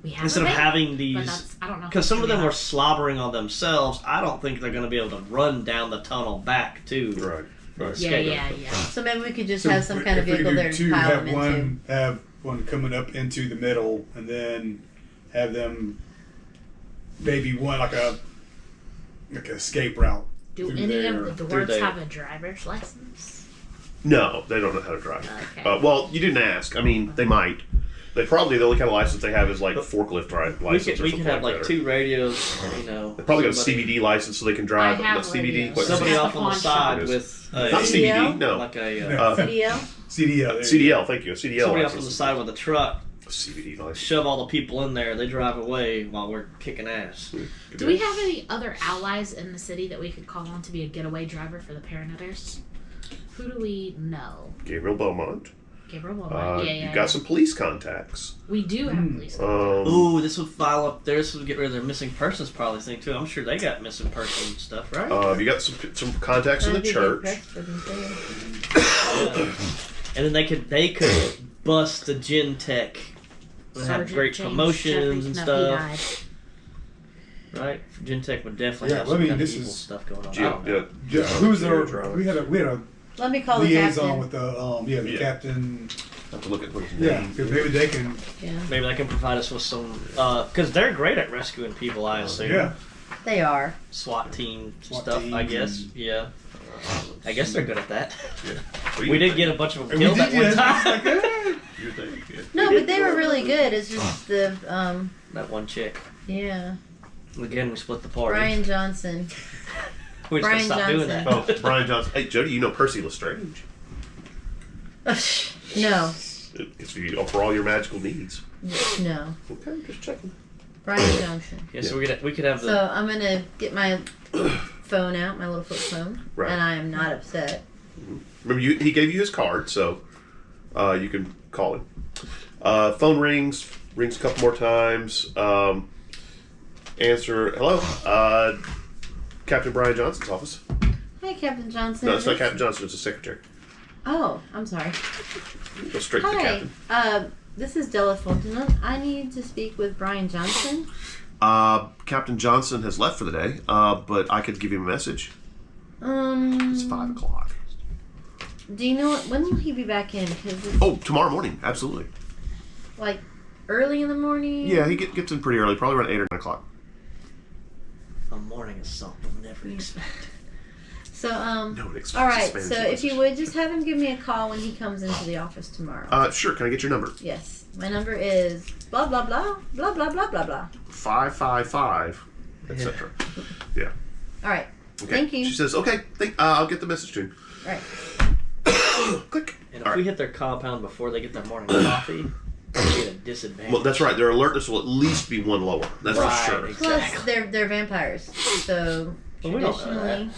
We have instead of having these. But I don't know. Because some of them were slobbering on themselves. I don't think they're going to be able to run down the tunnel back to Right. escape. Yeah. So maybe we could just So have some kind of if we vehicle do there to two, pile have them one, into. have one coming up into the middle, and then have them maybe one like an escape route. Do through any there. of the Through dwarves there. have a driver's license? No, they don't know how to drive. Okay. Well, you didn't ask. I mean, they might. They probably the only kind of license they have is like forklift license. We or could something have like that. two radios. They probably got a CBD license so they can drive. I have CBD. radios. What's Somebody That's off the on the pawn side shop. with Not CDL? CBD. No. like a CDL? CDL. there you CDL. Thank you. A CDL somebody license. off on the side with a truck. CBD license. Shove all the people in there. They drive away while we're kicking ass. Do we have any other allies in the city that we could call on to be a getaway driver for the Paranethers? Who do we know? Gabriel Beaumont. Gabriel Wilmot. You've got some police contacts. We do have police. Ooh, this would file up there. This would get rid of their missing persons probably thing too. I'm sure they got missing person stuff, right? You got some contacts in the That'd be a good church. press for them, too. Yeah. And then they could bust the Gen Tech. Would have Sergeant great James promotions Jeffries. and No, stuff. Right? Gen Tech would definitely Yeah, have well, some I mean, kind of this evil is stuff going on. Yeah, I don't know. yeah. Who's our? Geotronix. We had a Let me call the liaison captain. with the the Yeah. captain. Have to look at what his Yeah, name 'cause is. maybe they can. Yeah, Maybe they can provide us with some, because they're great at rescuing people, I assume. Yeah. they are. SWAT team SWAT stuff, I teams guess. and- Yeah. I guess they're good at that. What do We you did think? get a bunch of them We killed did, at one yeah, time. it's like, eh. You think? Yeah. No, but they were really good. It's just the That one chick. yeah. Again, we split the party. Brian Johnson. We just gotta Brian stop doing Johnson. that. Oh, Brian Johnson. Hey, Jody, you know Percy Lestrange. No, It's for you for all your magical needs. no. Okay, just checking. Brian Johnson. Yeah, so we could have the. So I'm gonna get my phone out, my little flip phone, Right. and I am not upset. Remember, he gave you his card, so you can call him. Phone rings a couple more times. Answer. Hello, Captain Brian Johnson's office. Hey, Captain Johnson. No, it's not Captain Johnson. It's the secretary. Oh, I'm sorry. Go straight to the Hi. captain. This is Della Fontenot. I need to speak with Brian Johnson. Captain Johnson has left for the day, but I could give him a message. It's 5 o'clock. Do you know when will he be back in? Because it's Oh, tomorrow morning, absolutely. like early in the morning. Yeah, he gets in pretty early, probably around 8 or 9 o'clock. A morning assault we'll never expect. So No one expects all right. a Spanish So if you message. would just have him give me a call when he comes into the office tomorrow. Sure. Can I get your number? Yes, my number is blah blah blah blah blah blah blah blah. 555, etc. Yeah. All right. Okay. Thank you. She says, "Okay, I'll get the message to him." All right. Click. And if All we right. hit their compound before they get their morning coffee, we get a disadvantage. Well, that's right. Their alertness will at least be one lower. That's Right. for sure. Plus, they're vampires. So Well, we don't know traditionally,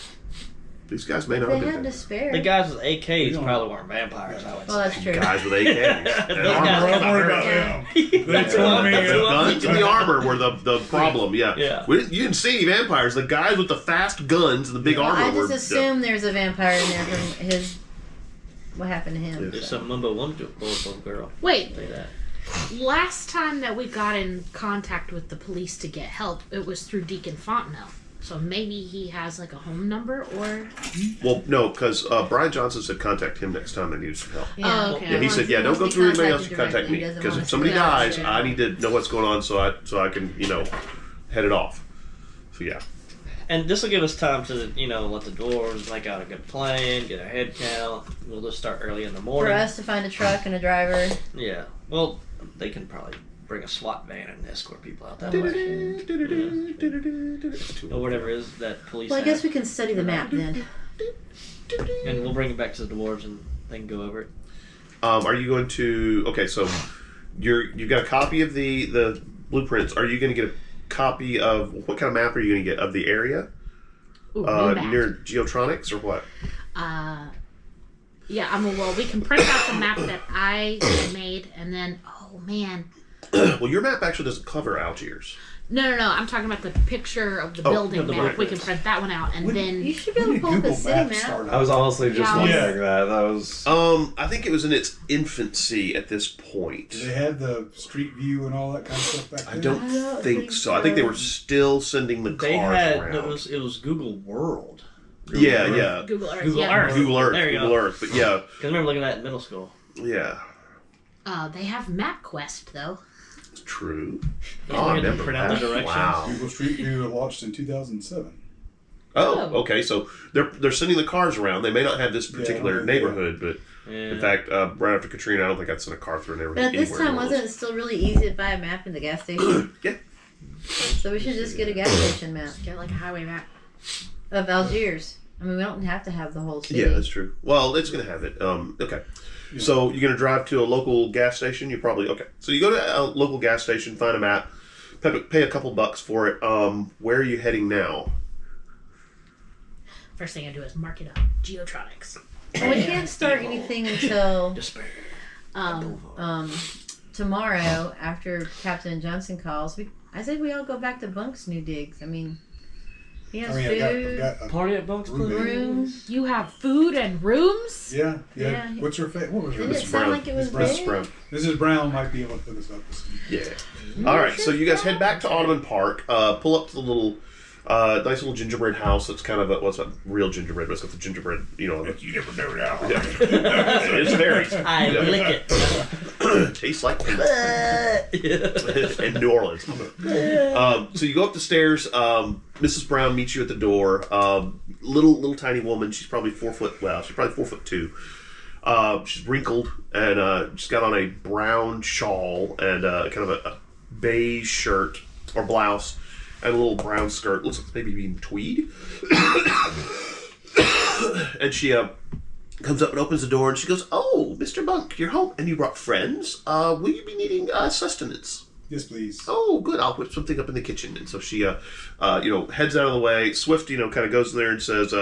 These guys may not they have had been to spare. The guys with AKs don't- probably weren't vampires, I would Well, say. that's true. guys with AKs. Those And guys armor. come Don't worry out about Yeah. them. They told me. The guns and the armor were the problem. Yeah. Yeah. You didn't see any vampires. The guys with the fast guns and the big Well, armor I were. just assume there's a vampire in there from his. What happened to him? Yeah. There's some mumbo wumbo girl. Wait, Say that. Last time that we got in contact with the police to get help, it was through Deacon Fontenelle. So maybe he has like a home number or... Well, no, because Brian Johnson said contact him next time I needed some help. Yeah. Oh, okay. Yeah, he said, don't go through anybody else, you contact me. He doesn't Because want if us somebody to go. dies, Yeah. I need to know what's going on so I can, head it off. So, yeah. And this will give us time to, let the dwarves make out a good plan, get a head count. We'll just start early in the For morning. us to find a truck and a driver. Yeah. Well, they can probably bring a SWAT van and escort people out that Oh, way. Or whatever it is that police Well, I have. guess we can study the map then. And we'll bring it back to the dwarves and they can go over it. Are you going to... Okay, so you've got a copy of the blueprints. Are you going to get a copy of... What kind of map are you going to get? Of the area? Ooh, new map. Near Geotronix or what? Yeah, well, we can print out the map that I made, and then, oh man. Well, your map actually doesn't cover Algiers. No, I'm talking about the picture of the building the map. We blueprints. can print that one out, and then... You should be able to pull up the city map. I was honestly just Yeah. wondering that. That was. I think it was in its infancy at this point. Do they have the street view and all that kind of stuff back I then? don't I don't think think so. I think they were so. still sending the They cars had around. it was Google World. Yeah. Google Earth. Google yeah. Earth. Google Earth. There you Google go. Earth. But yeah, Because I remember looking at that in middle school. yeah. They have MapQuest, though. It's true. Yeah, Oh, I we had to remember print out that. the directions. Wow. Google Street View launched in 2007. Oh, okay. So they're sending the cars around. They may not have this particular Yeah. neighborhood, but Yeah. in fact, right after Katrina, I don't think I'd sent a car through a neighborhood But at this anywhere time, in the wasn't world. it still really easy to buy a map in the gas station? Yeah. So we should just get a gas station map Get like a highway map. of Algiers. I mean, we don't have to have the whole city. Yeah, that's true. Well, it's going to have it. Okay. Yeah. So you're going to drive to a local gas station? You probably... Okay. So you go to a local gas station, find a map, pay a couple bucks for it. Where are you heading now? First thing I do is mark it up. Geotronix. Well, we can't start anything until Despair. tomorrow after Captain Johnson calls. I say we all go back to Bunk's new digs. I mean, he has I food, got a Party at Bunk's Roommate. Place. rooms. You have food and rooms? Yeah. Yeah. What's her face? What was her Didn't it name? sound like it was Brown. big? Brown. Mrs. Brown might be able to hook us up with some. Yeah. All right. So you guys head back to Ottoman Park. Pull up to the little... nice little gingerbread house. That's kind of a... Well, it's not real gingerbread, but it's got the gingerbread, You never know now. It's very... I lick it. Tastes like in New Orleans. So you go up the stairs. Mrs. Brown meets you at the door. Little tiny woman. She's probably 4 foot. Well, she's probably 4'2". She's wrinkled and she's got on a brown shawl and kind of a beige shirt or blouse and a little brown skirt. Looks like maybe even tweed. And she comes up and opens the door and she goes, "Oh, Mr. Bunk, you're home and you brought friends. Will you be needing sustenance?" Yes, please. "Oh, good. I'll whip something up in the kitchen." And so she, heads out of the way. Swift, kind of goes in there and says,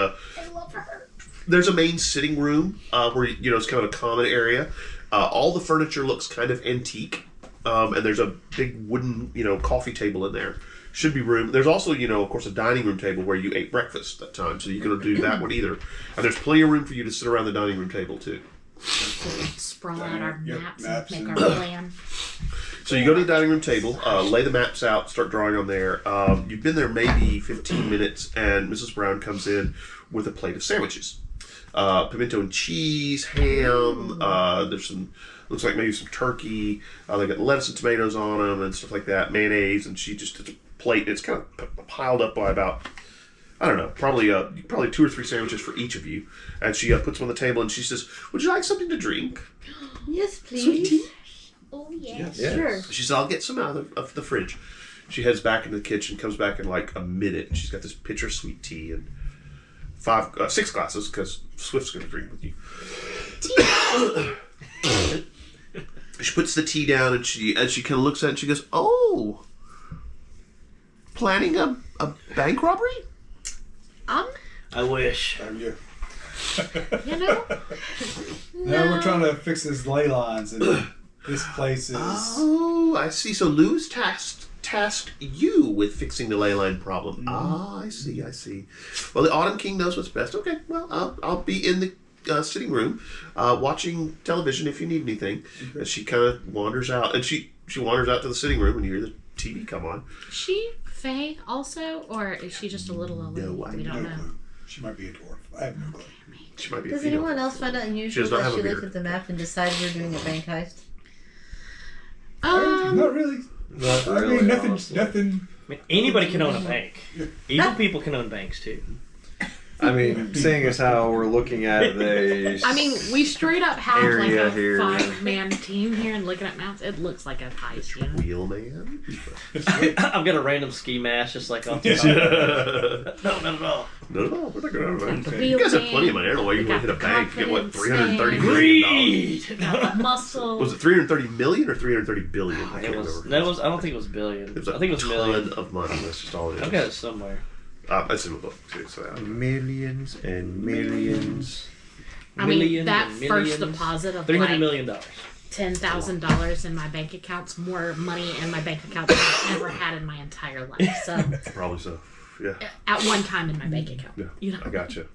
"There's a main sitting room where it's kind of a common area. All the furniture looks kind of antique, and there's a big wooden, coffee table in there. Should be room. There's also, of course, a dining room table where you ate breakfast that time, so you can do that one either. And there's plenty of room for you to sit around the dining room table too." Sprawl out our Yep, maps maps and make and- our plan. So you go to the dining room table, lay the maps out, start drawing on there. You've been there maybe 15 minutes, and Mrs. Brown comes in with a plate of sandwiches. Pimento and cheese, ham, there's some, looks like maybe some turkey. They got lettuce and tomatoes on them and stuff like that, mayonnaise, and she just has a plate. It's kind of piled up by about, I don't know, probably 2 or 3 sandwiches for each of you. And she puts them on the table and she says, "Would you like something to drink?" Yes, please. "Sweet tea?" Oh, yes. Yes. Sure. She says, "I'll get some out of the fridge." She heads back into the kitchen, comes back in like a minute, and she's got this pitcher of sweet tea and 6 glasses because Swift's going to drink with you. She puts the tea down and she kind of looks at it and she goes, "Oh, planning a bank robbery?" I wish. Yeah. You know? No, we're trying to fix his ley lines, and this place is. Oh, I see. So Lou's tasked you with fixing the ley line problem. Ah, I see. Well, the Autumn King knows what's best. Okay, well, I'll be in the sitting room, watching television if you need anything. And she kind of wanders out, and she wanders out to the sitting room, and you hear the TV come on. Is she Faye also, or is she just a little old lady? No idea. We don't No know. clue. She might be a dwarf. I have no clue. She might be. Does a female. anyone else find it unusual does not that have she a beard. looked at the map and decided we're doing a bank heist? Not really. Not I really, mean, nothing. honestly. Nothing. I mean, anybody can own a bank. Evil people can own banks too. I mean, seeing as how we're looking at the I mean, we straight up have like Area a here. 5-man team here and looking at maps. It looks like a heist, you know? Wheelman. I've got a random ski mask just like off the top. No, not at all. No, we're not going to. The You guys have wheelman. plenty of money. I don't know why you We want to hit got a the bank. You get what, confidence, $330 man. million? Greed. Got the muscle. Was it 330 million or 330 billion? I can't It was. remember. That was. I don't think it was billion. It was a I think it was ton million. of money. That's just all it is. I've got it somewhere. It's in the book too. So millions and millions. I mean, Millions that and first millions. deposit of $300 like million. $10,000 in my bank account's more money in my bank account than I've ever had in my entire life. So, probably so. Yeah. at one time in my bank account, Yeah. you know. I got you.